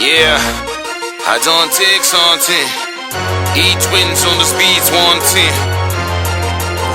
Yeah, I don't take something. E-twins on the speeds 110.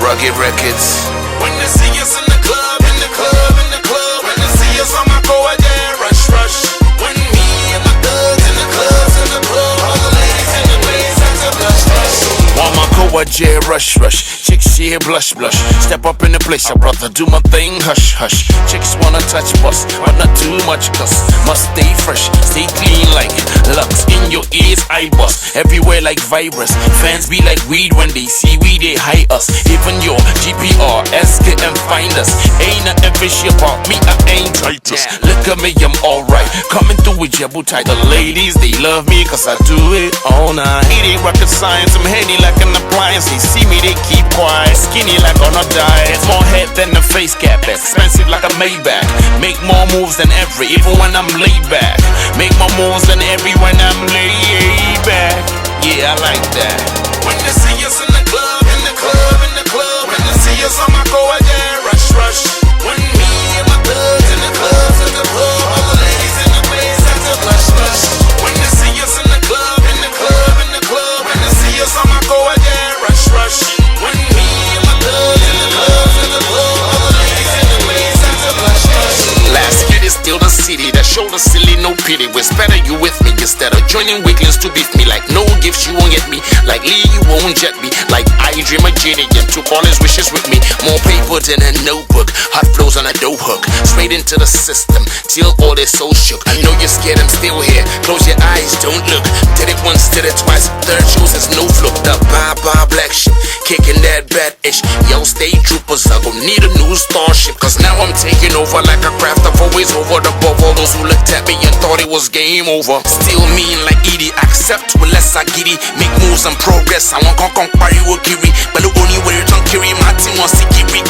Rugged Records. When they see us in the club, in the club, in the club. When they see us, I'ma go out there, rush, rush. When me and my thugs in the clubs, in the club, all the ladies in the place, that's a blush, blush. I'ma go out there, rush, rush. Chicks here, blush, blush. Step up in the place, I brother, do my thing, hush, hush. Chicks wanna touch bust, but not too much, cause must stay fresh, stay clean like Lux in your ears, I bust everywhere like virus. Fans be like weed when they see we, they hide us. Even your GPR, ask it and find us. Ain't nothing fishy about me, I ain't Titus. Look at me, I'm alright. Coming through with Jebel tight. The ladies, they love me cause I do it all night. It ain't rocket science, I'm handy like an appliance. They see me, they keep quiet. Skinny like on a diet. It's more head than the face cap. Expensive like a Maybach. Make more moves than every, even when I'm laid back. Make more moves than every when I'm laid back. Yeah, I like that. When they see us in the club, in the club, in the club. When they see us, I'ma go out there, rush, rush. When me and my thugs in the clubs, in the club, all the ladies in the place, that's a blush, blush. When they see us in the club, in the club, in the club. When they see us, I'ma go out there, rush, rush. When me and my thugs in the clubs, in the club, all the ladies in the place, that's a blush, blush. Last kid is still the city, that shoulder silly, no pity. It's better you with me instead of joining weaklings to beef me. Like no gifts, you won't get me. Like Lee, you won't jet me. Like I dream of Jitty and took all his wishes with me. More paper than a notebook, hot flows on a dough hook. Straight into the system, till all is so shook. I know you're scared, I'm still here. Close your eyes, don't look. Did it once, did it twice. Third shows is no fluke. The bye-bye black shit, kicking that bad ish. Yo, state troopers, I gon' need a new starship. Cause now I'm taking over like a craft. I've always over the above all those who looked at me and thought it was game over. Still mean like Edie, accept with less I giddy. Make moves and progress, I want con party with Kiri. But the only way you're Kiri, my team wants to Kiri.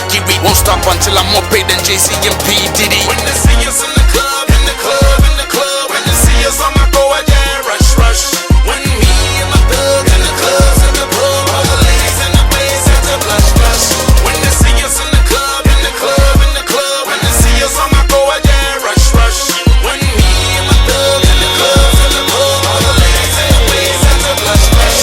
Won't stop until I'm more paid than JC and P. Diddy. When they see us in the club, in the club, in the club. When they see us, I'ma go out there, rush, rush. When me and my thugs in the clubs, in the club, all the ladies in the place, that's a blush, blush. When they see us in the club, in the club, in the club. When they see us, I'ma go out there, rush, rush. When me and my thugs in the clubs, in the club, all the ladies in the place, that's a blush, blush.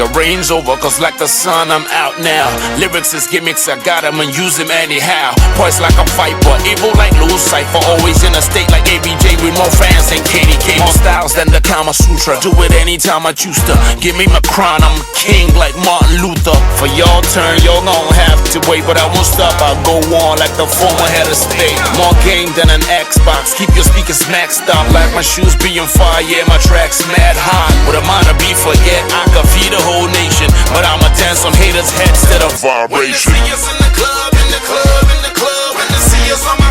Your reign's over, cause like the sun, I'm out now. Lyrics is gimmicks, I got them and use them anyhow. Poise like a viper, evil like Lou Cypher. Always in a state like ABJ with more fans than KDK. More styles than the Kama Sutra. Do it anytime I choose to. Give me my crown, I'm a king like Martin Luther. For y'all turn, y'all gon' have to wait. But I won't stop, I'll go on like the former head of state. More game than an Xbox, keep your speakers maxed up. Like my shoes being fire, yeah, my tracks mad hot. With a mind to be forget, I could feed a whole nation. But I'ma dance on haters' heads instead of vibration. When they see us in the club, in the club, in the club. When they see us, I'ma